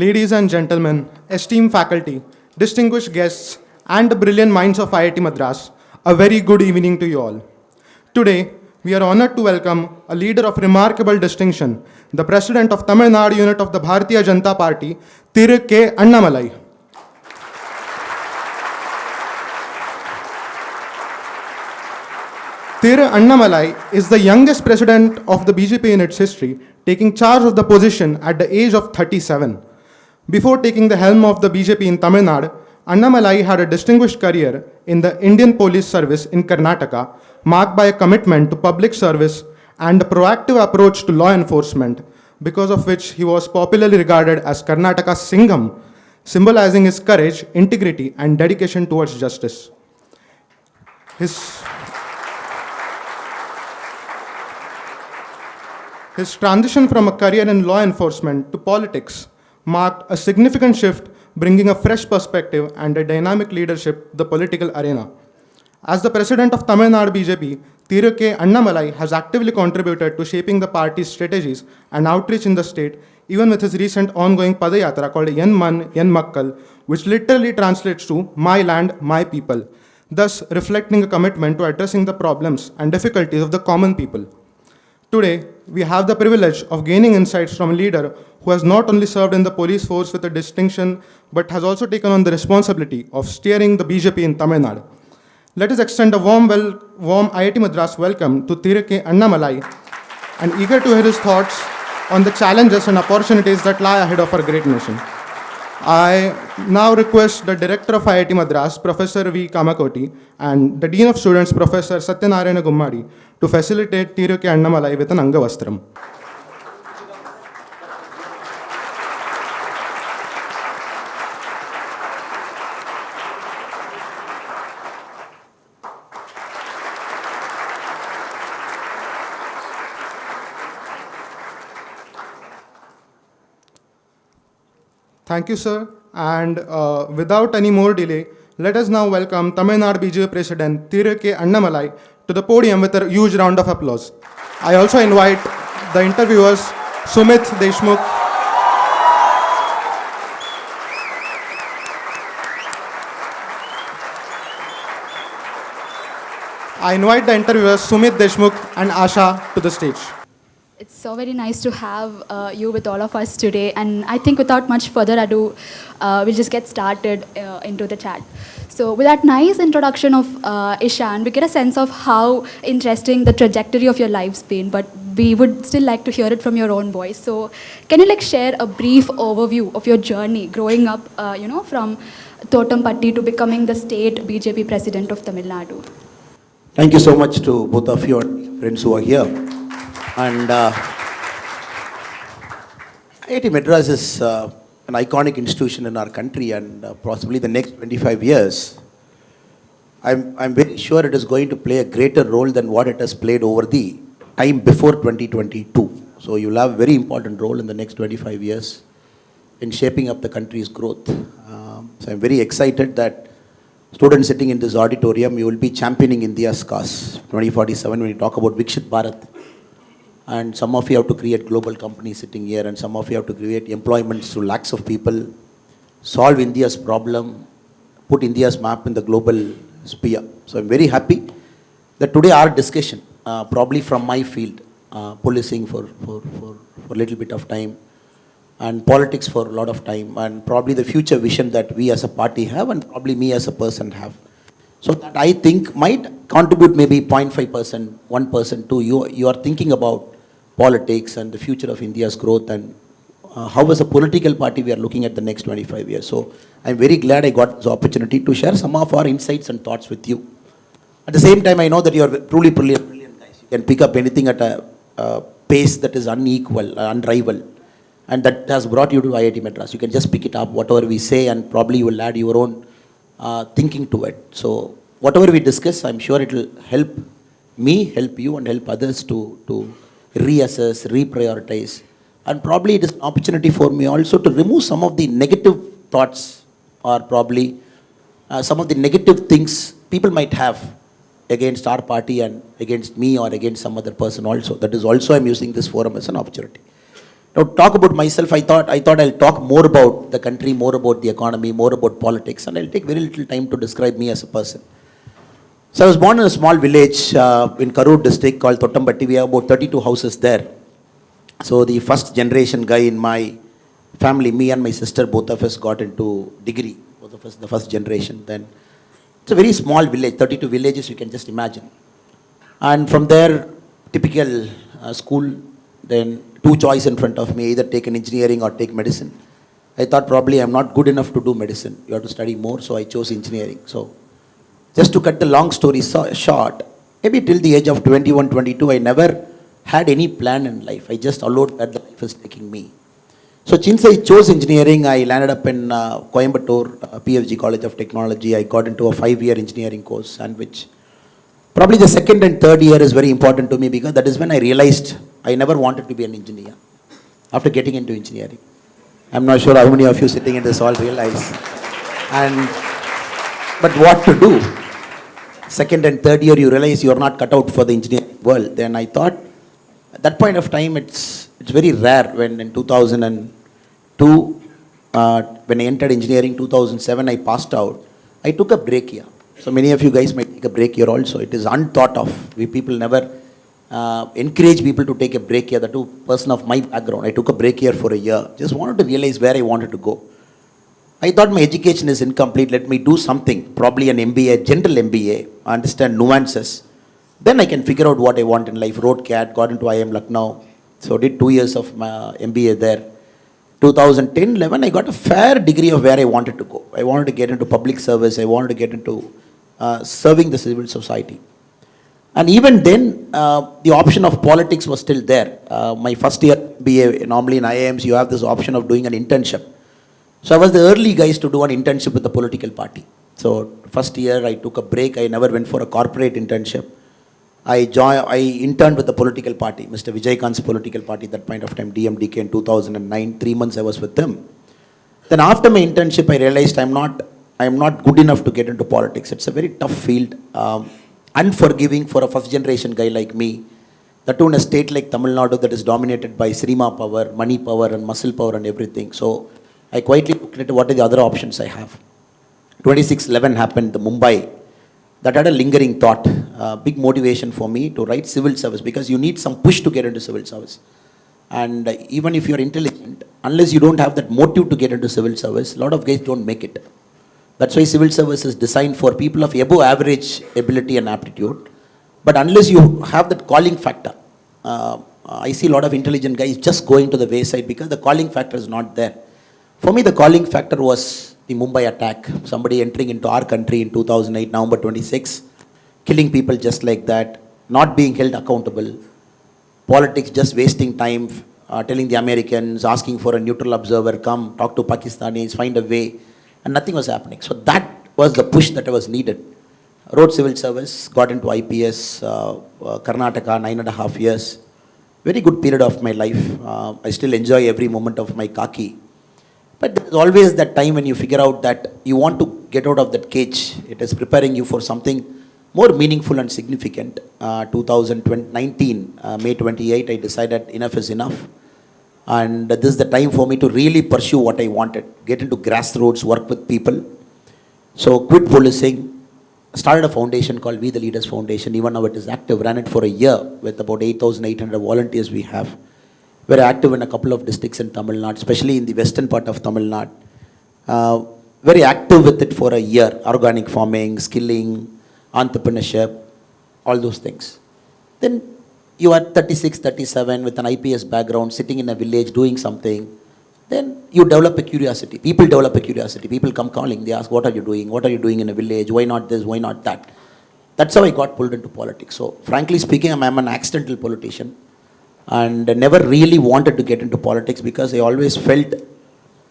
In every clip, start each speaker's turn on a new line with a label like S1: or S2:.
S1: Ladies and gentlemen, esteemed faculty, distinguished guests, and the brilliant minds of IIT Madras, a very good evening to you all. Today, we are honored to welcome a leader of remarkable distinction, the President of Tamil Nadu Unit of the Bharatiya Janata Party, Thiru K. Annamalai. Thiru Annamalai is the youngest president of the BJP in its history, taking charge of the position at the age of 37. Before taking the helm of the BJP in Tamil Nadu, Annamalai had a distinguished career in the Indian Police Service in Karnataka, marked by a commitment to public service and a proactive approach to law enforcement, because of which he was popularly regarded as Karnataka's Singham, symbolizing his courage, integrity, and dedication towards justice. His transition from a career in law enforcement to politics marked a significant shift, bringing a fresh perspective and a dynamic leadership to the political arena. As the president of Tamil Nadu BJP, Thiru K. Annamalai has actively contributed to shaping the party's strategies and outreach in the state, even with his recent ongoing Padayatra called Yen Man, Yen Makkal, which literally translates to My Land, My People, thus reflecting a commitment to addressing the problems and difficulties of the common people. Today, we have the privilege of gaining insights from a leader who has not only served in the police force with a distinction, but has also taken on the responsibility of steering the BJP in Tamil Nadu. Let us extend a warm IIT Madras welcome to Thiru K. Annamalai, and eager to hear his thoughts on the challenges and opportunities that lie ahead of our great nation. I now request the Director of IIT Madras, Professor V. Kamakoti, and the Dean of Students, Professor Satyanarayana Gummadi, to facilitate Thiru K. Annamalai with an Angavastram. Thank you, sir. And without any more delay, let us now welcome Tamil Nadu BJP President Thiru K. Annamalai to the podium with a huge round of applause. I also invite the interviewers, Sumit Deshmukh, and Asha to the stage.
S2: It's so very nice to have you with all of us today, and I think without much further ado, we'll just get started into the chat. So with that nice introduction of Ishan, we get a sense of how interesting the trajectory of your life's been, but we would still like to hear it from your own voice. So can you share a brief overview of your journey growing up, from Thottampatti to becoming the state BJP president of Tamil Nadu?
S3: Thank you so much to both of you and friends who are here. And IIT Madras is an iconic institution in our country, and possibly the next 25 years, I'm very sure it is going to play a greater role than what it has played over the time before 2022. So you'll have a very important role in the next 25 years in shaping up the country's growth. So I'm very excited that students sitting in this auditorium, you will be championing India's cause 2047 when you talk about Vikshit Bharat. And some of you have to create global companies sitting here, and some of you have to create employments to lakhs of people, solve India's problem, put India's map in the global sphere. So I'm very happy that today our discussion, probably from my field, policing for a little bit of time, and politics for a lot of time, and probably the future vision that we as a party have, and probably me as a person have. So that I think might contribute maybe 0.5%, 1% to you are thinking about politics and the future of India's growth, and how as a political party we are looking at the next 25 years. So I'm very glad I got this opportunity to share some of our insights and thoughts with you. At the same time, I know that you are truly brilliant guys. You can pick up anything at a pace that is unequal, unrivaled, and that has brought you to IIT Madras. You can just pick it up, whatever we say, and probably you will add your own thinking to it. So whatever we discuss, I'm sure it will help me, help you, and help others to reassess, reprioritize. And probably it is an opportunity for me also to remove some of the negative thoughts, or probably some of the negative things people might have against our party and against me or against some other person also. That is also I'm using this forum as an opportunity. Now, talk about myself, I thought I'll talk more about the country, more about the economy, more about politics, and I'll take very little time to describe me as a person. So I was born in a small village in Karur district called Tottambatti. We have about 32 houses there. So the first generation guy in my family, me and my sister, both of us got into degree. Both of us, the first generation. Then it's a very small village, 32 villages, you can just imagine. And from there, typical school, then two choice in front of me, either take an engineering or take medicine. I thought probably I'm not good enough to do medicine. You have to study more, so I chose engineering. So just to cut the long story short, maybe till the age of 21, 22, I never had any plan in life. I just allowed that the life is taking me. So since I chose engineering, I landed up in Coimbatore, PFG College of Technology. I got into a 5-year engineering course, and which probably the second and third year is very important to me because that is when I realized I never wanted to be an engineer after getting into engineering. I'm not sure how many of you sitting in this hall realize. But what to do? Second and third year, you realize you're not cut out for the engineering world. Then I thought, at that point of time, it's very rare when in 2002, when I entered engineering, 2007, I passed out. I took a break here. So many of you guys might take a break here also. It is unthought of. We people never encourage people to take a break here. The two person of my background, I took a break here for a year. Just wanted to realize where I wanted to go. I thought my education is incomplete. Let me do something, probably an MBA, general MBA, understand nuances. Then I can figure out what I want in life. Wrote CAT, got into IIM Lucknow. So did 2 years of my MBA there. 2010-11, I got a fair degree of where I wanted to go. I wanted to get into public service. I wanted to get into serving the civil society. And even then, the option of politics was still there. My first year MBA, normally in IIMs, you have this option of doing an internship. So I was the early guys to do an internship with the political party. So first year, I took a break. I never went for a corporate internship. I interned with the political party, Mr. Vijaykanth's political party, at that point of time, DMDK in 2009. 3 months I was with them. Then after my internship, I realized I'm not good enough to get into politics. It's a very tough field, unforgiving for a first generation guy like me. That too in a state like Tamil Nadu that is dominated by Srima power, money power and muscle power and everything. So I quietly looked at what are the other options I have. 26/11 happened, the Mumbai. That had a lingering thought, big motivation for me to write civil service because you need some push to get into civil service. And even if you're intelligent, unless you don't have that motive to get into civil service, a lot of guys don't make it. That's why civil service is designed for people of above average ability and aptitude. But unless you have that calling factor, I see a lot of intelligent guys just going to the wayside because the calling factor is not there. For me, the calling factor was the Mumbai attack. Somebody entering into our country in 2008, November 26, killing people just like that, not being held accountable, politics just wasting time, telling the Americans, asking for a neutral observer, come talk to Pakistanis, find a way, and nothing was happening. So that was the push that was needed. Wrote civil service, got into IPS, Karnataka, 9.5 years. Very good period of my life. I still enjoy every moment of my khaki. But there's always that time when you figure out that you want to get out of that cage. It is preparing you for something more meaningful and significant. 2019, May 28, I decided enough is enough. And this is the time for me to really pursue what I wanted. Get into grassroots, work with people. So quit policing. Started a foundation called We the Leaders Foundation. Even now it is active. Ran it for a year with about 8,800 volunteers we have. We're active in a couple of districts in Tamil Nadu, especially in the western part of Tamil Nadu. Very active with it for a year. Organic farming, skilling, entrepreneurship, all those things. Then you are 36, 37 with an IPS background, sitting in a village doing something. Then you develop a curiosity. People develop a curiosity. People come calling. They ask, what are you doing? What are you doing in a village? Why not this? Why not that? That's how I got pulled into politics. So frankly speaking, I'm an accidental politician. And I never really wanted to get into politics because I always felt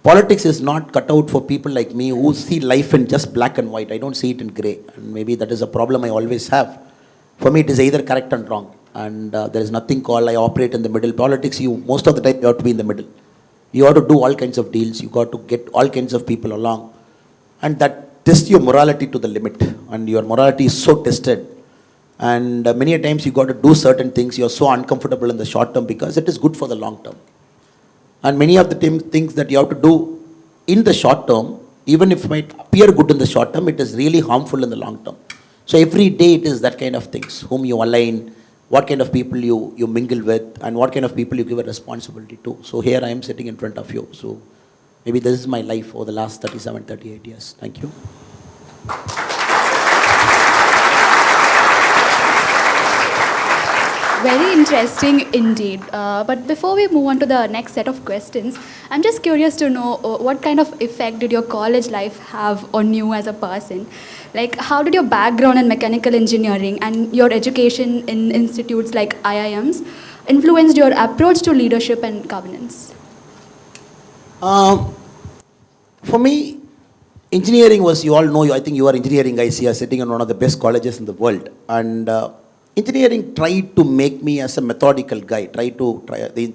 S3: politics is not cut out for people like me who see life in just black and white. I don't see it in grey. And maybe that is a problem I always have. For me, it is either correct and wrong. And there is nothing called I operate in the middle. Politics, most of the time you have to be in the middle. You have to do all kinds of deals. You got to get all kinds of people along. And that tests your morality to the limit. And your morality is so tested. And many a times you got to do certain things. You're so uncomfortable in the short term because it is good for the long term. And many of the things that you have to do in the short term, even if it might appear good in the short term, it is really harmful in the long term. So every day it is that kind of things, whom you align, what kind of people you mingle with, and what kind of people you give a responsibility to. So here I am sitting in front of you. So maybe this is my life over the last 37, 38 years. Thank you.
S2: Very interesting indeed. But before we move on to the next set of questions, I'm just curious to know what kind of effect did your college life have on you as a person? Like, how did your background in mechanical engineering and your education in institutes like IIMs influenced your approach to leadership and governance?
S3: For me, engineering was, you all know, I think you are engineering guys here, sitting in one of the best colleges in the world. And engineering tried to make me as a methodical guy,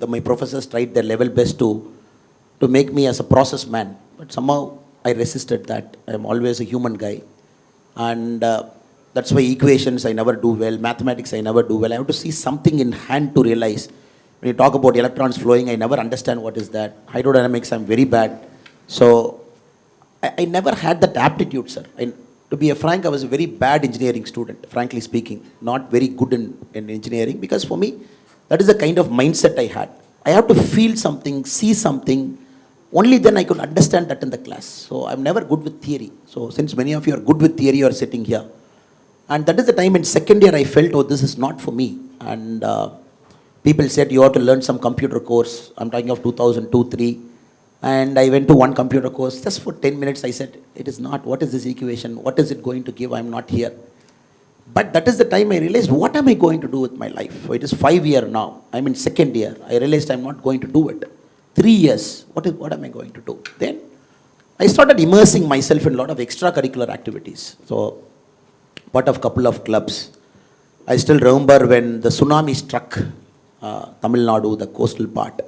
S3: my professors tried their level best to make me as a process man. But somehow I resisted that. I'm always a human guy. And that's why equations I never do well, mathematics I never do well. I have to see something in hand to realize. When you talk about electrons flowing, I never understand what is that. Hydrodynamics, I'm very bad. So I never had that aptitude, sir. To be frank, I was a very bad engineering student, frankly speaking. Not very good in engineering, because for me, that is the kind of mindset I had. I have to feel something, see something, only then I could understand that in the class. So I'm never good with theory. So since many of you are good with theory, you are sitting here. And that is the time in second year I felt, oh, this is not for me. And people said, you have to learn some computer course. I'm talking of 2002, 3. And I went to one computer course. Just for 10 minutes, I said, it is not. What is this equation? What is it going to give? I'm not here. But that is the time I realized, what am I going to do with my life? So it is 5 years now. I'm in second year. I realized I'm not going to do it. 3 years. What am I going to do? Then I started immersing myself in a lot of extracurricular activities. So part of a couple of clubs. I still remember when the tsunami struck Tamil Nadu, the coastal part.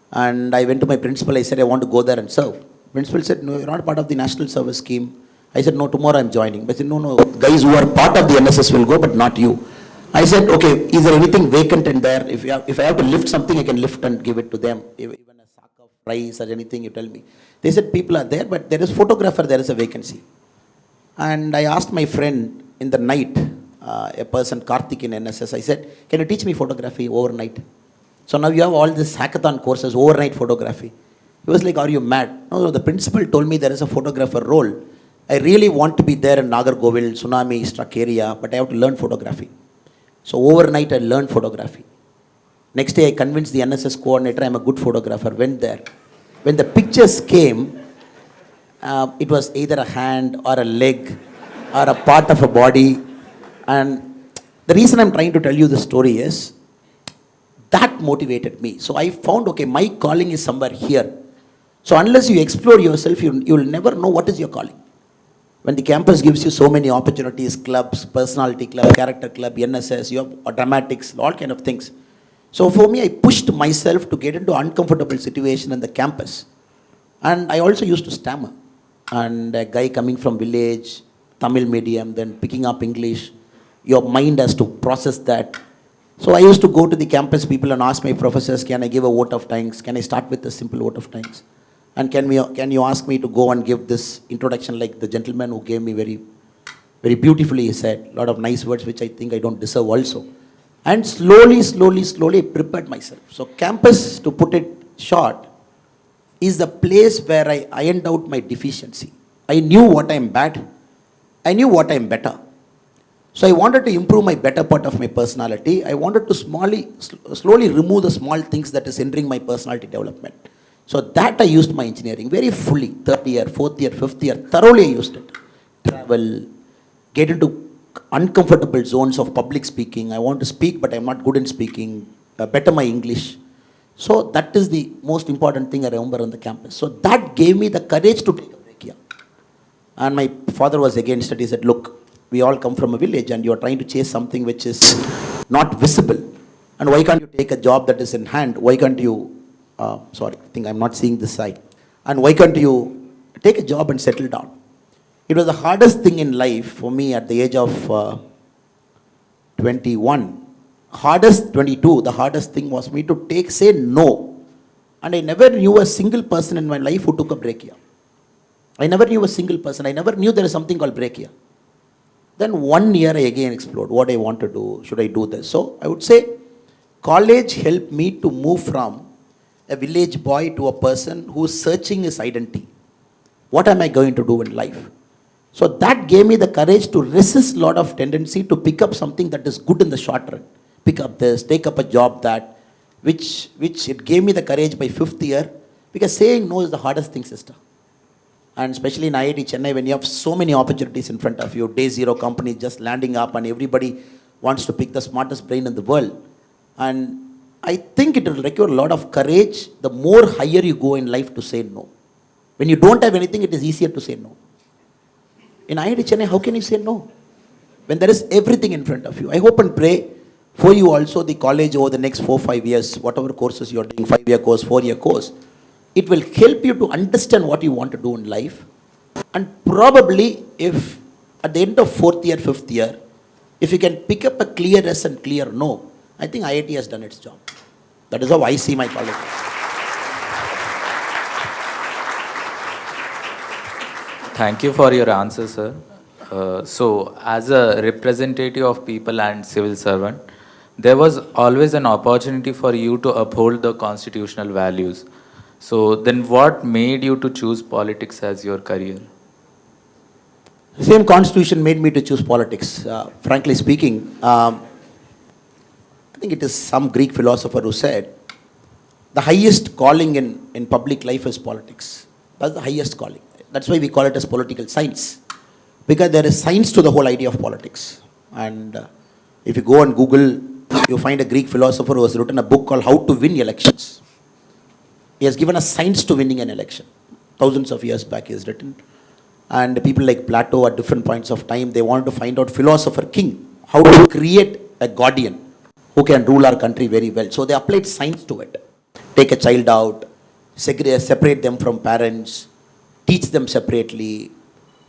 S3: And I went to my principal, I said, I want to go there and serve. Principal said, no, you're not part of the national service scheme. I said, no, tomorrow I'm joining. But I said, no, guys who are part of the NSS will go, but not you. I said, okay, is there anything vacant in there? If I have to lift something, I can lift and give it to them. Even a sack of rice or anything, you tell me. They said, people are there, but there is photographer, there is a vacancy. And I asked my friend in the night, a person, Karthik in NSS, I said, can you teach me photography overnight? So now you have all these hackathon courses, overnight photography. He was like, are you mad? No, the principal told me there is a photographer role. I really want to be there in Nagargovil, tsunami struck area, but I have to learn photography. So overnight I learned photography. Next day I convinced the NSS coordinator I'm a good photographer, went there. When the pictures came, it was either a hand or a leg or a part of a body. And the reason I'm trying to tell you this story is, that motivated me. So I found, okay, my calling is somewhere here. So unless you explore yourself, you'll never know what is your calling. When the campus gives you so many opportunities, clubs, personality club, character club, NSS, you have dramatics, all kind of things. So for me, I pushed myself to get into uncomfortable situation in the campus. And I also used to stammer. And a guy coming from village, Tamil medium, then picking up English, your mind has to process that. So I used to go to the campus people and ask my professors, can I give a vote of thanks? Can I start with a simple vote of thanks? And can you ask me to go and give this introduction like the gentleman who gave me very, very beautifully, he said, a lot of nice words which I think I don't deserve also. And slowly I prepared myself. So campus, to put it short, is the place where I ironed out my deficiency. I knew what I'm bad. I knew what I'm better. So I wanted to improve my better part of my personality. I wanted to slowly remove the small things that is hindering my personality development. So that I used my engineering very fully. Third year, fourth year, fifth year, thoroughly I used it. Travel, get into uncomfortable zones of public speaking. I want to speak, but I'm not good in speaking. Better my English. So that is the most important thing I remember on the campus. So that gave me the courage to take a break here. And my father was against it. He said, look, we all come from a village and you are trying to chase something which is not visible. And why can't you take a job that is in hand? Why can't you, sorry, I think I'm not seeing this side. And why can't you take a job and settle down? It was the hardest thing in life for me at the age of 21. 22, the hardest thing was me to say no And I never knew a single person in my life who took a break here. I never knew a single person. I never knew there is something called break here. Then 1 year I again explored what I want to do. Should I do this? So I would say college helped me to move from a village boy to a person who is searching his identity. What am I going to do in life? So that gave me the courage to resist a lot of tendency to pick up something that is good in the short run. Pick up this, take up a job that, which it gave me the courage by 5th year, because saying no is the hardest thing, sister. And especially in IIT Chennai, when you have so many opportunities in front of you, day zero companies just landing up and everybody wants to pick the smartest brain in the world. And I think it will require a lot of courage the more higher you go in life to say no. When you don't have anything, it is easier to say no. In IIT Chennai, how can you say no? When there is everything in front of you. I hope and pray for you also, the college over the next 4-5 years, whatever courses you are doing, 5-year course, 4-year course, it will help you to understand what you want to do in life. And probably if at the end of 4th year, 5th year, if you can pick up a clear yes and clear no, I think IIT has done its job. That is how I see my college.
S4: Thank you for your answer, sir. So, as a representative of people and civil servant, there was always an opportunity for you to uphold the constitutional values. So, then what made you to choose politics as your career?
S3: Same constitution made me to choose politics. Frankly speaking, I think it is some Greek philosopher who said, the highest calling in public life is politics. That's the highest calling. That's why we call it as political science. Because there is science to the whole idea of politics. And if you go on Google, you find a Greek philosopher who has written a book called How to Win Elections. He has given us science to winning an election. Thousands of years back he has written. And people like Plato at different points of time, they wanted to find out philosopher king, how to create a guardian who can rule our country very well. So they applied science to it. Take a child out, separate them from parents, teach them separately,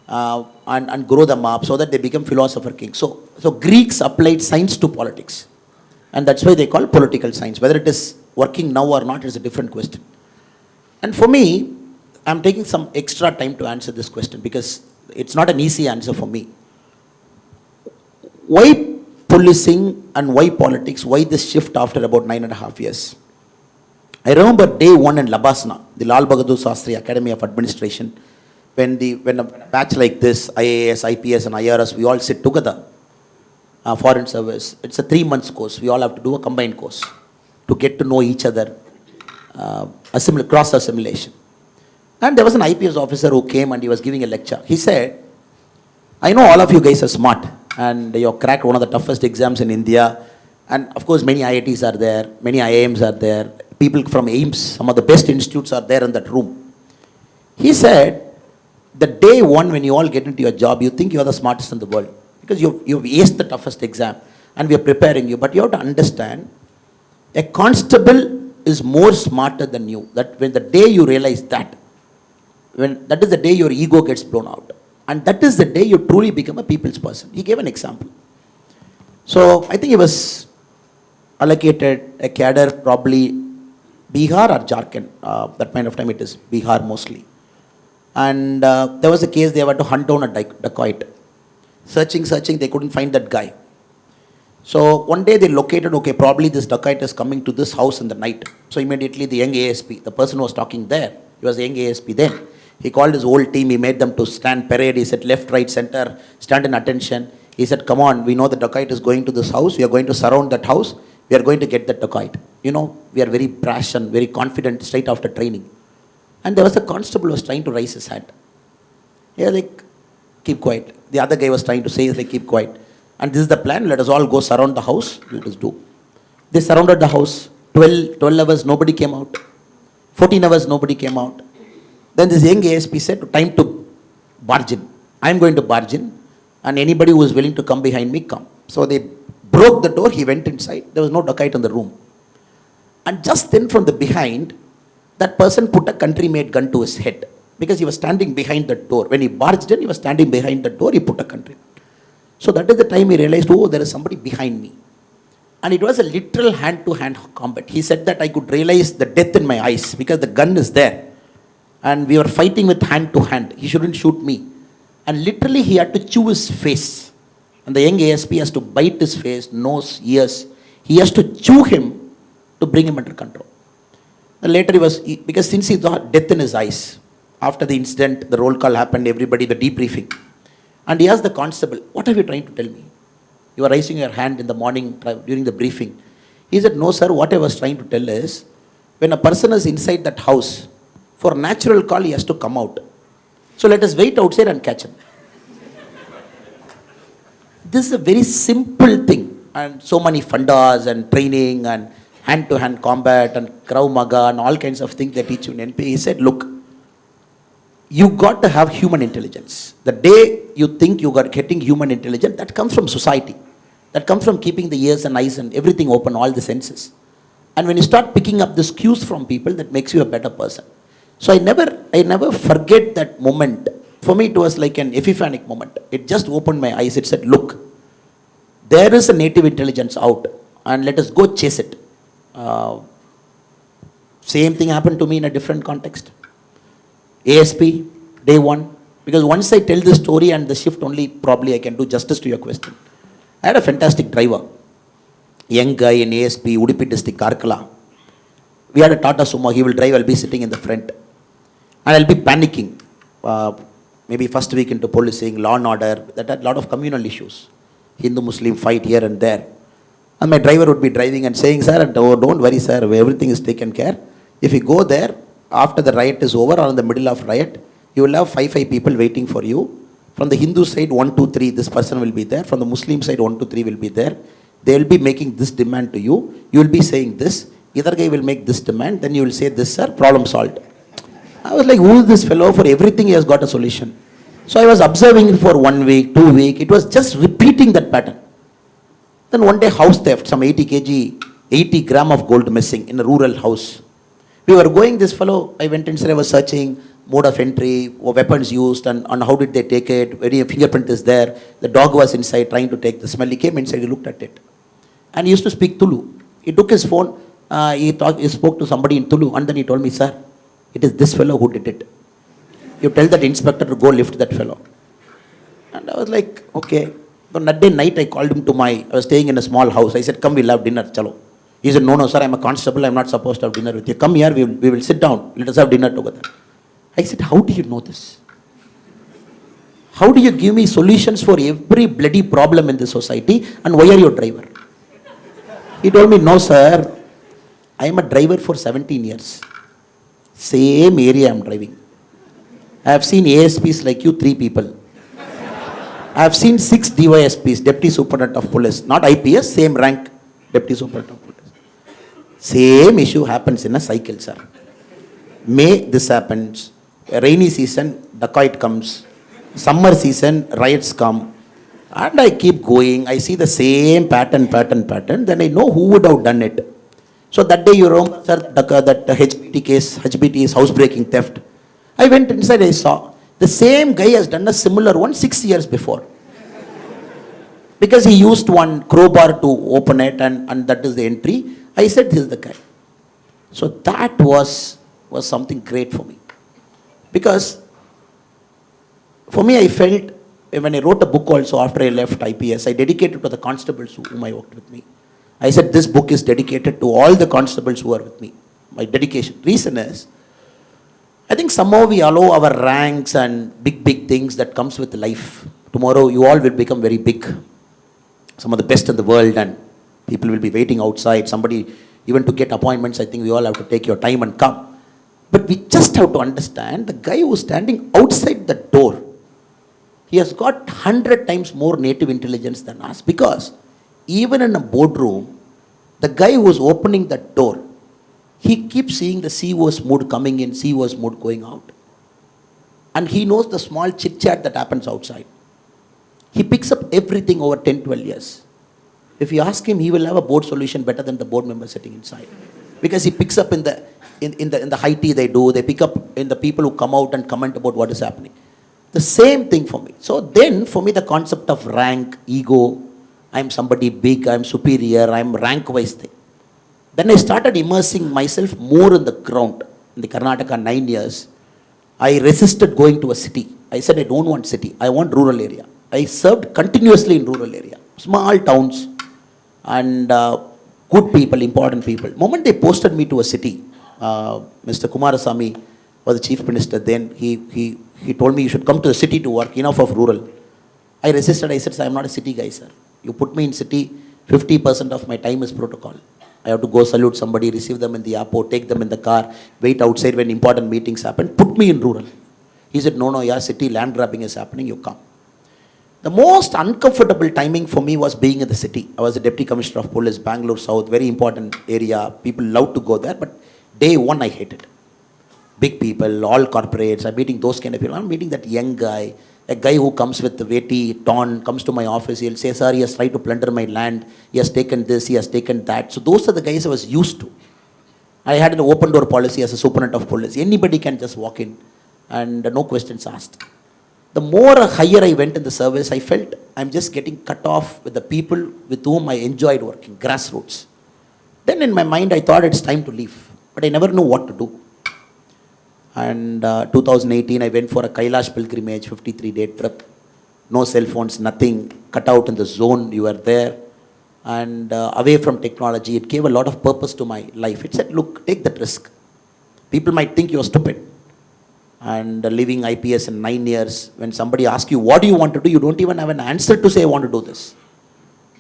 S3: and grow them up so that they become philosopher king. So Greeks applied science to politics. And that's why they call political science. Whether it is working now or not is a different question. And for me, I'm taking some extra time to answer this question because it's not an easy answer for me. Why policing and why politics? Why this shift after about 9.5 years? I remember day one in Labasna, the Lal Bahadur Shastri Academy of Administration, when a batch like this, IAS, IPS and IRS, we all sit together, foreign service. It's a 3 months course. We all have to do a combined course to get to know each other, cross assimilation. And there was an IPS officer who came and he was giving a lecture. He said, I know all of you guys are smart and you have cracked one of the toughest exams in India. And of course, many IITs are there, many IIMs are there, people from AIMS, some of the best institutes are there in that room. He said, the day one when you all get into your job, you think you are the smartest in the world because you've aced the toughest exam and we are preparing you. But you have to understand, a constable is more smarter than you. That when the day you realize that, that is the day your ego gets blown out. And that is the day you truly become a people's person. He gave an example. So I think he was allocated a cadre, probably Bihar or Jharkhand. That point of time it is Bihar mostly. And there was a case they had to hunt down a dacoit. Searching, they couldn't find that guy. So one day they located, okay, probably this dacoit is coming to this house in the night. So immediately the young ASP, the person who was talking there, he was a young ASP then. He called his whole team, he made them to stand parade, he said left, right, center, stand in attention. He said, come on, we know the dacoit is going to this house, we are going to surround that house, we are going to get that dacoit. You know, we are very brash and very confident straight after training. And there was a constable who was trying to raise his hand. He was like, keep quiet. The other guy was trying to say, he's like, keep quiet. And this is the plan, let us all go surround the house, let us do. They surrounded the house, 12 hours, nobody came out. 14 hours, nobody came out. Then this young ASP said, time to barge in. I'm going to barge in and anybody who is willing to come behind me, come. So they broke the door, he went inside, there was no dacoit in the room. And just then from the behind, that person put a country-made gun to his head because he was standing behind the door. When he barged in, he was standing behind the door, he put a country. So that is the time he realized, oh, there is somebody behind me. And it was a literal hand-to-hand combat. He said that I could realize the death in my eyes because the gun is there. And we were fighting with hand-to-hand. He shouldn't shoot me. And literally he had to chew his face. And the young ASP has to bite his face, nose, ears. He has to chew him to bring him under control. And later because since he saw death in his eyes, after the incident, the roll call happened, everybody, the debriefing. And he asked the constable, what are you trying to tell me? You are raising your hand in the morning during the briefing. He said, no sir, what I was trying to tell is, when a person is inside that house, for natural call he has to come out. So let us wait outside and catch him. This is a very simple thing. And so many fundas and training and hand-to-hand combat and Krav Maga and all kinds of things they teach you in NP. He said, look, you got to have human intelligence. The day you think you got getting human intelligence, that comes from society. That comes from keeping the ears and eyes and everything open, all the senses. And when you start picking up these cues from people, that makes you a better person. So I never forget that moment. For me, it was like an epiphanic moment. It just opened my eyes. It said, look, there is a native intelligence out and let us go chase it. Same thing happened to me in a different context. ASP, day one. Because once I tell the story and the shift only, probably I can do justice to your question. I had a fantastic driver. Young guy in ASP, Udupi district, Karkala. We had a Tata Sumo. He will drive, I'll be sitting in the front. And I'll be panicking. Maybe first week into policing, law and order, that had a lot of communal issues. Hindu-Muslim fight here and there. And my driver would be driving and saying, sir, oh, don't worry, sir, everything is taken care. If you go there, after the riot is over or in the middle of riot, you will have five people waiting for you. From the Hindu side, 1, 2, 3, this person will be there. From the Muslim side, 1, 2, 3 will be there. They will be making this demand to you. You will be saying this. Either guy will make this demand. Then you will say this, sir, problem solved. I was like, who is this fellow? For everything he has got a solution. So I was observing for 1 week, 2 weeks. It was just repeating that pattern. Then one day house theft, some 80 kg, 80 gram of gold missing in a rural house. We were going, this fellow, I went inside, I was searching mode of entry, weapons used, and how did they take it, any fingerprint is there. The dog was inside trying to take the smell. He came inside, he looked at it. And he used to speak Tulu. He took his phone, he spoke to somebody in Tulu, and then he told me, sir, it is this fellow who did it. You tell that inspector to go lift that fellow. And I was like, okay. So that day night I called him to I was staying in a small house. I said, come, we'll have dinner, chalo. He said, no, sir, I'm a constable, I'm not supposed to have dinner with you. Come here, we will sit down, let us have dinner together. I said, how do you know this? How do you give me solutions for every bloody problem in this society, and why are you a driver? He told me, no, sir, I am a driver for 17 years. Same area I'm driving. I have seen ASPs like you, 3 people. I have seen 6 DYSPs, Deputy Superintendent of Police, not IPS, same rank, Deputy Superintendent of Police. Same issue happens in a cycle, sir. May, this happens. Rainy season, dacoit comes. Summer season, riots come. And I keep going. I see the same pattern. Then I know who would have done it. So that day, you remember, sir, that HBT case, HBT is housebreaking theft. I went inside, I saw. The same guy has done a similar one 6 years before. Because he used one crowbar to open it and that is the entry. I said, this is the guy. So that was something great for me. Because for me, I felt, when I wrote a book also after I left IPS, I dedicated to the constables whom I worked with me. I said, this book is dedicated to all the constables who are with me. My dedication. Reason is, I think somehow we allow our ranks and big things that comes with life. Tomorrow you all will become very big. Some of the best in the world, and people will be waiting outside. Somebody, even to get appointments, I think we all have to take your time and come. But we just have to understand, the guy who's standing outside the door, he has got 100 times more native intelligence than us. Because even in a boardroom, the guy who's opening that door, he keeps seeing the CEO's mood coming in, CEO's mood going out. And he knows the small chit-chat that happens outside. He picks up everything over 10, 12 years. If you ask him, he will have a board solution better than the board member sitting inside. Because he picks up in the high tea they do, they pick up in the people who come out and comment about what is happening. The same thing for me. So then, for me, the concept of rank, ego, I'm somebody big, I'm superior, I'm rank-wise thing. Then I started immersing myself more in the ground. In the Karnataka 9 years, I resisted going to a city. I said I don't want city, I want rural area. I served continuously in rural area, small towns and good people, important people. Moment they posted me to a city, Mr. Kumarasamy was the chief minister then, he told me you should come to the city to work, enough of rural. I resisted, I said, sir, I'm not a city guy, sir. You put me in city, 50% of my time is protocol. I have to go salute somebody, receive them in the airport, take them in the car, wait outside when important meetings happen, put me in rural. He said, no, yeah, city land grabbing is happening, you come. The most uncomfortable timing for me was being in the city. I was the Deputy Commissioner of Police, Bangalore South, very important area. People love to go there, but day one I hated. Big people, all corporates, I'm meeting those kind of people. I'm meeting that young guy, a guy who comes with the veti, torn, comes to my office, he'll say, sir, he has tried to plunder my land, he has taken this, he has taken that. So those are the guys I was used to. I had an open door policy as a superintendent of police. Anybody can just walk in and no questions asked. The more higher I went in the service, I felt I'm just getting cut off with the people with whom I enjoyed working, grassroots. Then in my mind, I thought it's time to leave, but I never knew what to do. And 2018, I went for a Kailash pilgrimage, 53-day trip. No cell phones, nothing, cut out in the zone, you were there. And away from technology, it gave a lot of purpose to my life. It said, look, take that risk. People might think you're stupid. And leaving IPS in 9 years, when somebody asks you, what do you want to do? You don't even have an answer to say, I want to do this.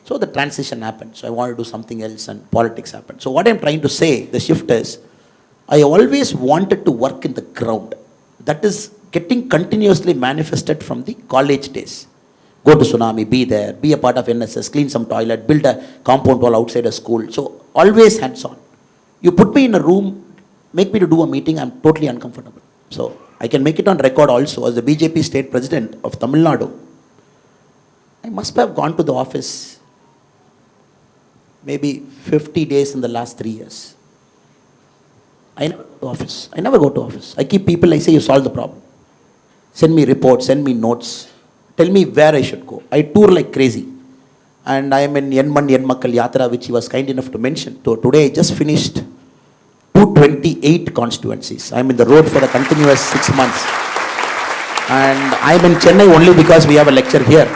S3: So the transition happened. So I want to do something else and politics happened. So what I'm trying to say, the shift is, I always wanted to work in the ground. That is getting continuously manifested from the college days. Go to Tsunami, be there, be a part of NSS, clean some toilet, build a compound wall outside a school. So always hands-on. You put me in a room, make me to do a meeting, I'm totally uncomfortable. So I can make it on record also as the BJP state president of Tamil Nadu. I must have gone to the office maybe 50 days in the last 3 years. I never go to office. I never go to office. I keep people, I say, you solve the problem. Send me reports, send me notes. Tell me where I should go. I tour like crazy. And I am in Yenman Yenmakkal Yatra, which he was kind enough to mention. So today I just finished 228 constituencies. I'm in the road for the continuous 6 months. And I'm in Chennai only because we have a lecture here.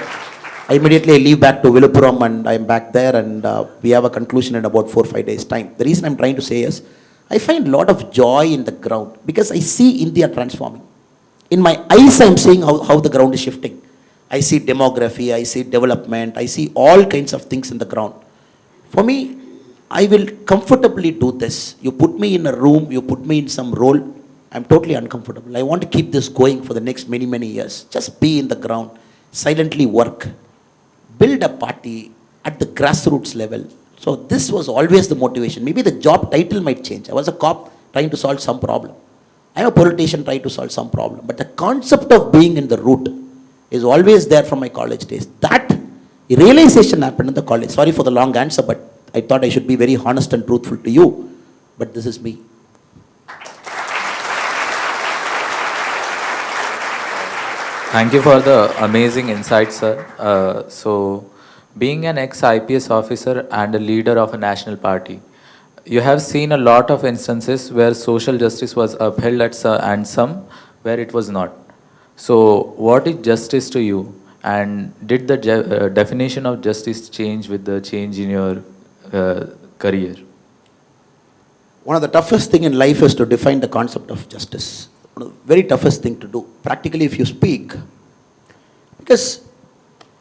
S3: I immediately leave back to Viluppuram and I'm back there and we have a conclusion in about 4 or 5 days' time. The reason I'm trying to say is, I find a lot of joy in the ground because I see India transforming. In my eyes, I'm seeing how the ground is shifting. I see demography, I see development, I see all kinds of things in the ground. For me, I will comfortably do this. You put me in a room, you put me in some role, I'm totally uncomfortable. I want to keep this going for the next many, many years. Just be in the ground, silently work, build a party at the grassroots level. So this was always the motivation. Maybe the job title might change. I was a cop trying to solve some problem. I'm a politician trying to solve some problem. But the concept of being in the root is always there from my college days. That realization happened in the college. Sorry for the long answer, but I thought I should be very honest and truthful to you. But this is me.
S4: Thank you for the amazing insight, sir. So, being an ex-IPS officer and a leader of a national party, you have seen a lot of instances where social justice was upheld and some where it was not. So, what is justice to you? And did the definition of justice change with the change in your career?
S3: One of the toughest thing in life is to define the concept of justice. One of the very toughest thing to do. Practically, if you speak, because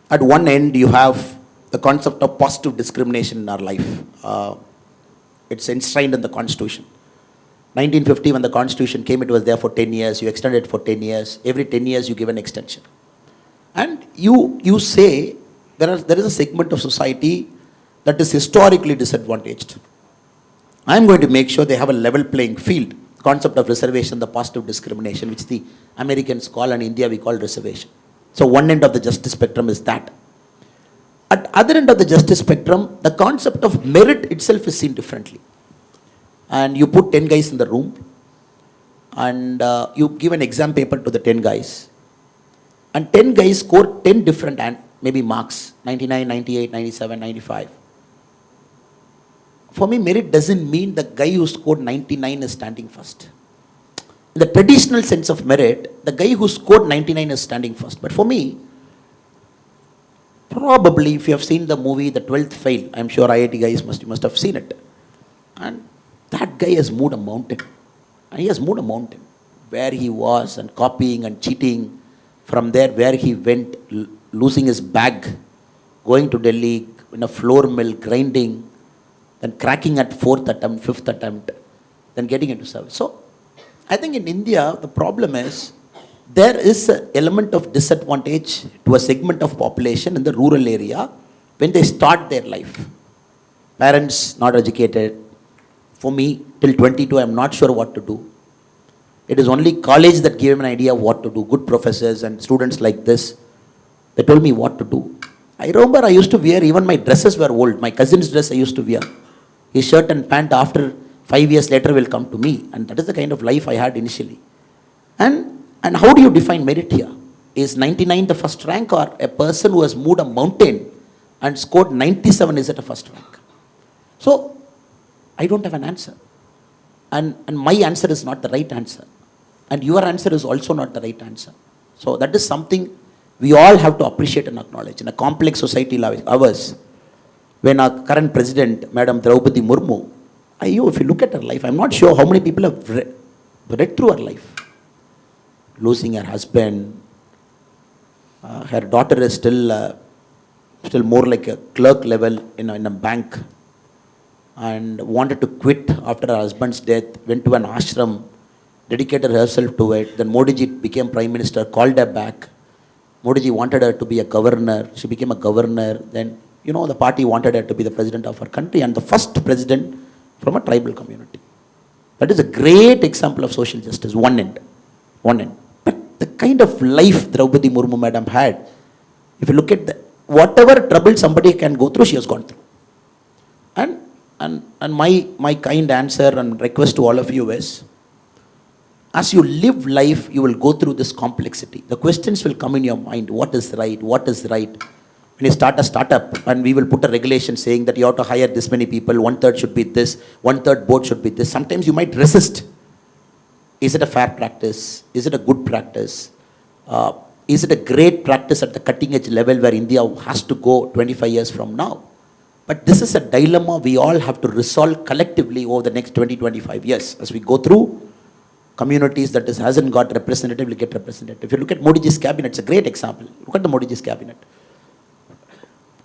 S3: at one end you have the concept of positive discrimination in our life. It's enshrined in the Constitution. 1950, when the Constitution came, it was there for 10 years. You extended it for 10 years. Every 10 years, you give an extension. And you say there is a segment of society that is historically disadvantaged. I'm going to make sure they have a level playing field. The concept of reservation, the positive discrimination, which the Americans call and in India we call reservation. So one end of the justice spectrum is that. At other end of the justice spectrum, the concept of merit itself is seen differently. And you put 10 guys in the room and you give an exam paper to the 10 guys. And 10 guys score 10 different maybe marks, 99, 98, 97, 95. For me, merit doesn't mean the guy who scored 99 is standing first. In the traditional sense of merit, the guy who scored 99 is standing first. But for me, probably if you have seen the movie The 12th Fail, I'm sure IIT guys you must have seen it. And that guy has moved a mountain. And he has moved a mountain. Where he was and copying and cheating. From there where he went, losing his bag, going to Delhi in a flour mill, grinding, then cracking at 4th attempt, 5th attempt, then getting into service. So I think in India, the problem is there is an element of disadvantage to a segment of population in the rural area when they start their life. Parents not educated. For me, till 22, I'm not sure what to do. It is only college that gave me an idea of what to do. Good professors and students like this, they told me what to do. I remember I used to wear, even my dresses were old. My cousin's dress I used to wear. His shirt and pant after 5 years later will come to me. And that is the kind of life I had initially. And how do you define merit here? Is 99 the first rank, or a person who has moved a mountain and scored 97 is at a first rank? So I don't have an answer. And my answer is not the right answer. And your answer is also not the right answer. So that is something we all have to appreciate and acknowledge. In a complex society like ours, when our current president, Madam Draupadi Murmu, if you look at her life, I'm not sure how many people have read through her life. Losing her husband, her daughter is still more like a clerk level in a bank, and wanted to quit after her husband's death, went to an ashram, dedicated herself to it. Then Modi ji became Prime Minister, called her back. Modi ji wanted her to be a governor. She became a governor. Then, the party wanted her to be the president of our country, and the first president from a tribal community. That is a great example of social justice, one end. But the kind of life Draupadi Murmu madam had, if you look at whatever trouble somebody can go through, she has gone through. And my kind answer and request to all of you is, as you live life, you will go through this complexity. The questions will come in your mind. What is right? What is right? When you start a startup and we will put a regulation saying that you have to hire this many people, 1/3 should be this, 1/3 board should be this. Sometimes you might resist. Is it a fair practice? Is it a good practice? Is it a great practice at the cutting edge level where India has to go 25 years from now? But this is a dilemma we all have to resolve collectively over the next 20-25 years. As we go through, communities that hasn't got representative will get representative. If you look at Modi ji's cabinet, it's a great example. Look at the Modi ji's cabinet.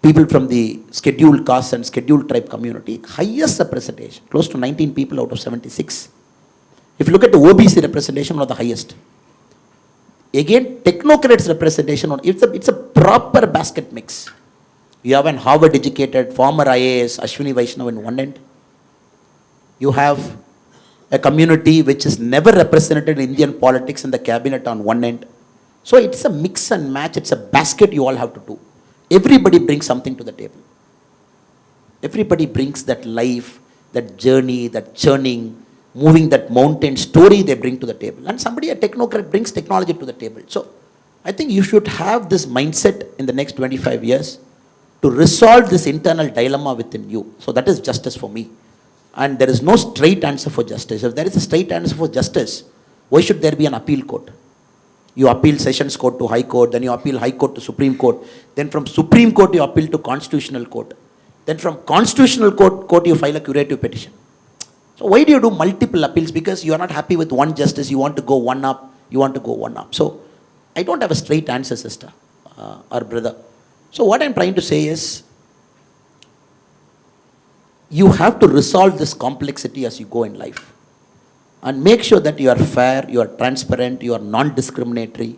S3: People from the scheduled caste and scheduled tribe community, highest representation, close to 19 people out of 76. If you look at the OBC representation, one of the highest. Again, technocrats representation, it's a proper basket mix. You have an Harvard educated former IAS, Ashwini Vaishnav in one end. You have a community which is never represented in Indian politics in the cabinet on one end. So it's a mix and match, it's a basket you all have to do. Everybody brings something to the table. Everybody brings that life, that journey, that churning, moving that mountain story they bring to the table. And somebody, a technocrat, brings technology to the table. So I think you should have this mindset in the next 25 years to resolve this internal dilemma within you. So that is justice for me. And there is no straight answer for justice. If there is a straight answer for justice, why should there be an appeal court? You appeal Sessions Court to High Court, then you appeal High Court to Supreme Court, then from Supreme Court you appeal to Constitutional Court, then from Constitutional Court you file a curative petition. So why do you do multiple appeals? Because you are not happy with one justice, you want to go one up, So I don't have a straight answer, sister or brother. So what I'm trying to say is, you have to resolve this complexity as you go in life. And make sure that you are fair, you are transparent, you are non-discriminatory.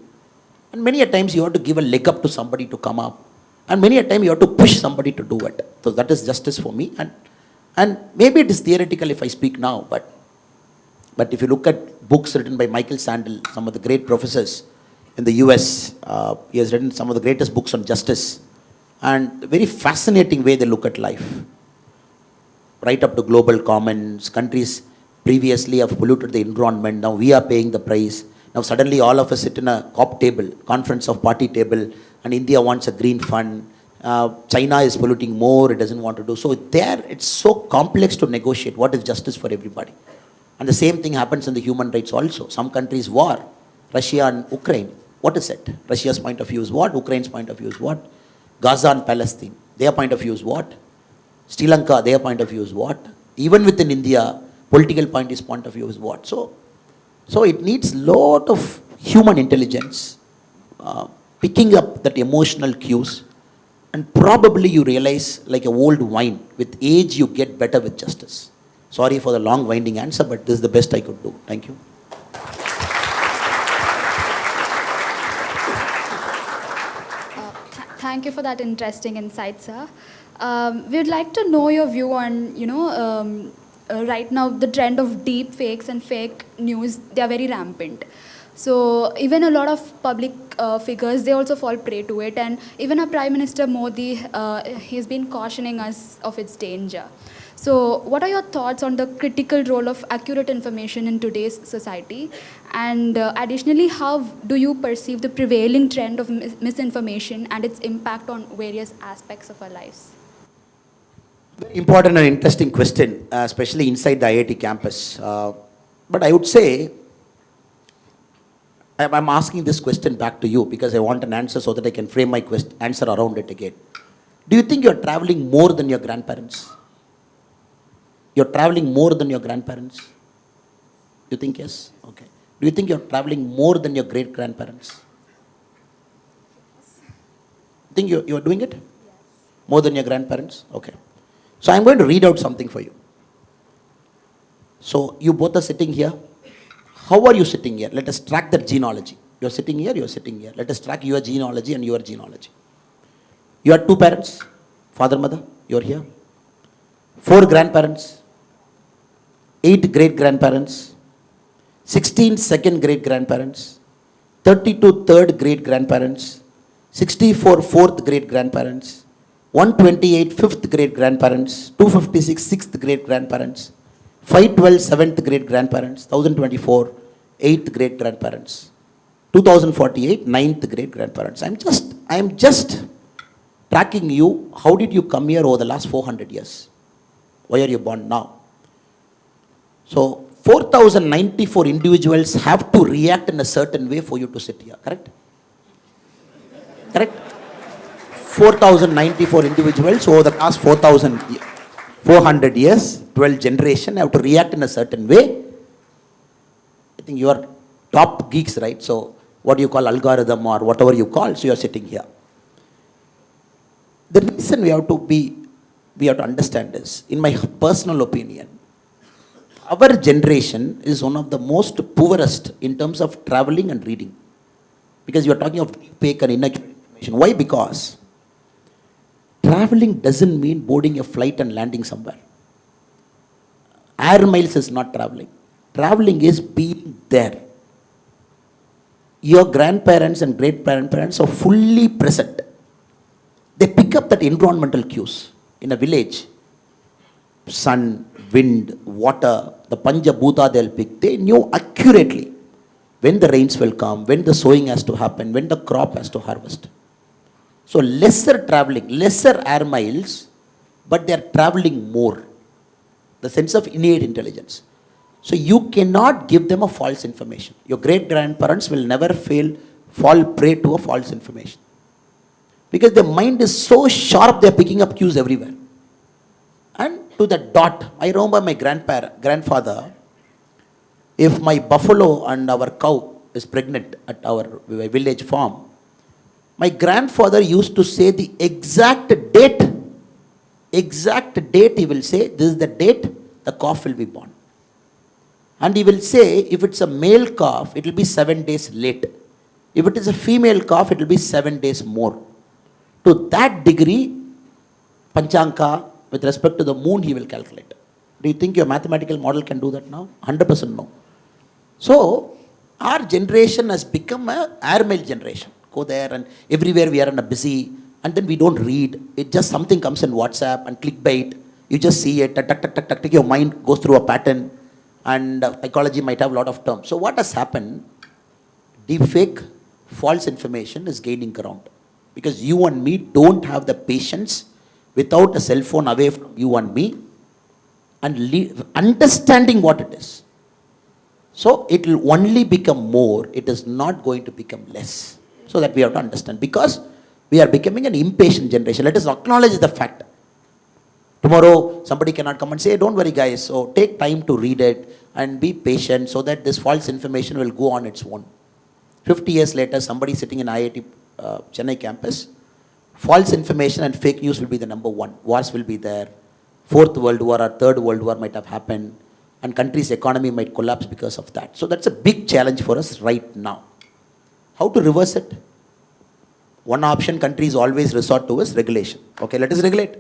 S3: And many a times you have to give a leg up to somebody to come up. And many a time you have to push somebody to do it. So that is justice for me. And maybe it is theoretical if I speak now, but if you look at books written by Michael Sandel, some of the great professors in the US, he has written some of the greatest books on justice. And a very fascinating way they look at life. Right up to global commons, countries previously have polluted the environment, now we are paying the price. Now suddenly all of us sit in a COP table, conference of party table, and India wants a green fund. China is polluting more, it doesn't want to do. So there, it's so complex to negotiate what is justice for everybody. And the same thing happens in the human rights also. Some countries war, Russia and Ukraine. What is it? Russia's point of view is what? Ukraine's point of view is what? Gaza and Palestine, their point of view is what? Sri Lanka, their point of view is what? Even within India, political point of view is what? So it needs lot of human intelligence, picking up that emotional cues, and probably you realize, like a old wine, with age you get better with justice. Sorry for the long winding answer, but this is the best I could do. Thank you.
S2: Thank you for that interesting insight, sir. We'd like to know your view on, right now the trend of deep fakes and fake news, they are very rampant. So even a lot of public figures, they also fall prey to it. And even our Prime Minister Modi, he's been cautioning us of its danger. So what are your thoughts on the critical role of accurate information in today's society? And additionally, how do you perceive the prevailing trend of misinformation and its impact on various aspects of our lives?
S3: Very important and interesting question, especially inside the IIT campus. But I would say, I'm asking this question back to you because I want an answer so that I can frame my answer around it again. Do you think you're traveling more than your grandparents? You're traveling more than your grandparents? You think yes? Okay. Do you think you're traveling more than your great-grandparents? Think you're doing it? Yes. More than your grandparents? Okay. So I'm going to read out something for you. So you both are sitting here. How are you sitting here? Let us track that genealogy. You're sitting here, you're sitting here. Let us track your genealogy and your genealogy. You had 2 parents, father, mother, you're here. 4 grandparents, 8 great-grandparents, 16 second great-grandparents, 32 third great-grandparents, 64 fourth great-grandparents, 128 fifth great-grandparents, 256 sixth great-grandparents, 512 seventh great-grandparents, 1024 eighth great-grandparents, 2048 ninth great-grandparents. I am just tracking you. How did you come here over the last 400 years? Why are you born now? So 4094 individuals have to react in a certain way for you to sit here, correct? Correct? 4094 individuals over the last 400 years, 12 generation have to react in a certain way. I think you are top geeks, right? So what do you call algorithm or whatever you call, so you are sitting here. The reason we have to understand is, in my personal opinion, our generation is one of the most poorest in terms of traveling and reading. Because you are talking of fake and inaccurate information. Why? Because traveling doesn't mean boarding a flight and landing somewhere. Air miles is not traveling. Traveling is being there. Your grandparents and great-grandparents are fully present. They pick up that environmental cues in a village. Sun, wind, water, the Panja Bhuta they'll pick. They knew accurately when the rains will come, when the sowing has to happen, when the crop has to harvest. So lesser traveling, lesser air miles, but they are traveling more. The sense of innate intelligence. So you cannot give them a false information. Your great-grandparents will never fall prey to a false information. Because their mind is so sharp, they are picking up cues everywhere. And to the dot, I remember my grandfather, if my buffalo and our cow is pregnant at our village farm, my grandfather used to say the exact date he will say, this is the date the calf will be born. And he will say, if it's a male calf, it will be 7 days late. If it is a female calf, it will be 7 days more. To that degree, Panchanka, with respect to the moon, he will calculate. Do you think your mathematical model can do that now? 100% no. So, our generation has become an airmail generation. Go there and everywhere we are in a busy, and then we don't read. It just something comes in WhatsApp and clickbait. You just see it, your mind goes through a pattern, and psychology might have a lot of terms. So what has happened? Deepfake, false information is gaining ground. Because you and me don't have the patience without a cell phone away from you and me and understanding what it is. So it will only become more, it is not going to become less. So that we have to understand. Because we are becoming an impatient generation. Let us acknowledge the fact. Tomorrow, somebody cannot come and say, don't worry guys, so take time to read it and be patient so that this false information will go on its own. 50 years later, somebody sitting in IIT Chennai campus, false information and fake news will be the number one. Wars will be there. Fourth World War or Third World War might have happened. And country's economy might collapse because of that. So that's a big challenge for us right now. How to reverse it? One option countries always resort to is regulation. Okay, let us regulate.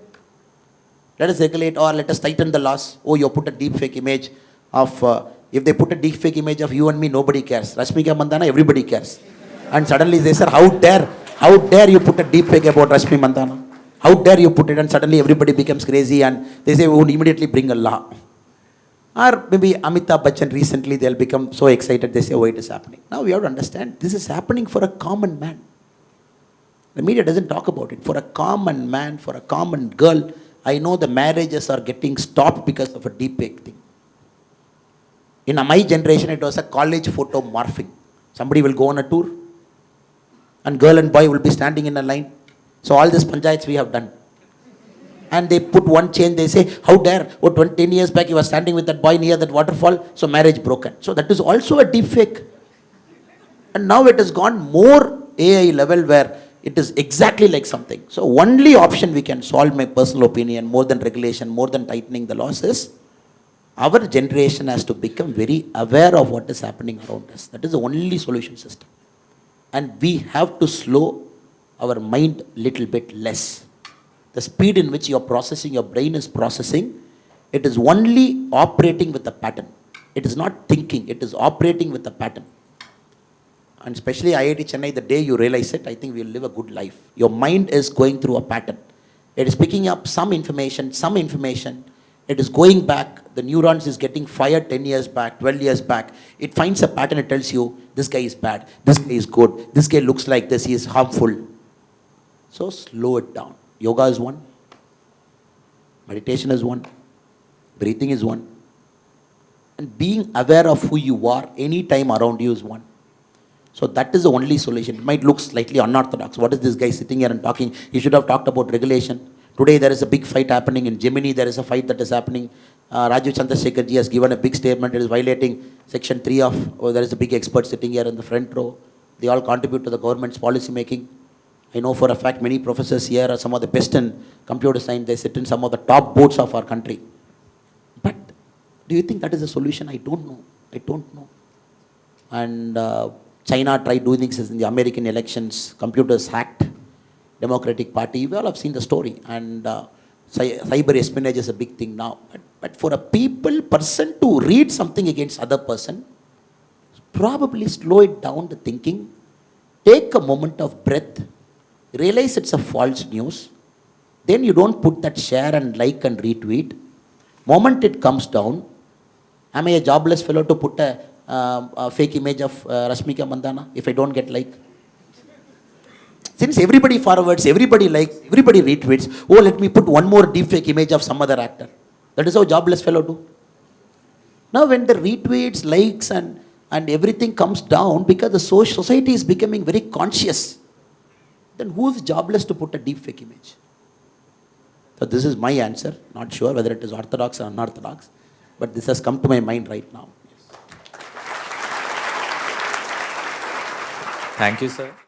S3: Let us regulate or let us tighten the laws. Oh, you put a deep fake image of, if they put a deep fake image of you and me, nobody cares. Rashmika Mandana, everybody cares. And suddenly they say, how dare you put a deep fake about Rashmi Mandana? How dare you put it? And suddenly everybody becomes crazy and they say, we will immediately bring a law. Or maybe Amitabh Bachchan recently, they'll become so excited, they say, oh, it is happening. Now we have to understand, this is happening for a common man. The media doesn't talk about it. For a common man, for a common girl, I know the marriages are getting stopped because of a deep fake thing. In my generation, it was a college photo morphing. Somebody will go on a tour, and girl and boy will be standing in a line. So all these panchayats we have done. And they put one chain, they say, how dare, 10 years back you were standing with that boy near that waterfall, so marriage broken. So that is also a deep fake. And now it has gone more AI level where it is exactly like something. So only option we can solve, my personal opinion, more than regulation, more than tightening the laws is, our generation has to become very aware of what is happening around us. That is the only solution system. And we have to slow our mind little bit less. The speed in which you are processing, your brain is processing, it is only operating with a pattern. It is not thinking, it is operating with a pattern. And especially IIT Chennai, the day you realize it, I think we will live a good life. Your mind is going through a pattern. It is picking up some information, it is going back, the neurons is getting fired 10 years back, 12 years back. It finds a pattern, it tells you, this guy is bad, this guy is good, this guy looks like this, he is harmful. So slow it down. Yoga is one. Meditation is one. Breathing is one. And being aware of who you are any time around you is one. So that is the only solution. It might look slightly unorthodox. What is this guy sitting here and talking? He should have talked about regulation. Today there is a big fight happening in Gemini. There is a fight that is happening. Rajiv Chandrasekharji has given a big statement. It is violating Section 3 of, there is a big expert sitting here in the front row. They all contribute to the government's policy making. I know for a fact many professors here are some of the best in computer science. They sit in some of the top boards of our country. But do you think that is a solution? I don't know. And China tried doing things in the American elections. Computers hacked Democratic Party. We all have seen the story. And cyber espionage is a big thing now. But for a person to read something against other person, probably slow it down the thinking. Take a moment of breath. Realize it's a false news, then you don't put that share and like and retweet. Moment it comes down, am I a jobless fellow to put a fake image of Rashmika Mandana if I don't get like? Since everybody forwards, everybody likes, everybody retweets, oh let me put one more deep fake image of some other actor. That is how jobless fellow do. Now when the retweets, likes and everything comes down because the society is becoming very conscious, then who is jobless to put a deep fake image? So this is my answer. Not sure whether it is orthodox or unorthodox, but this has come to my mind right now.
S4: Thank you, sir.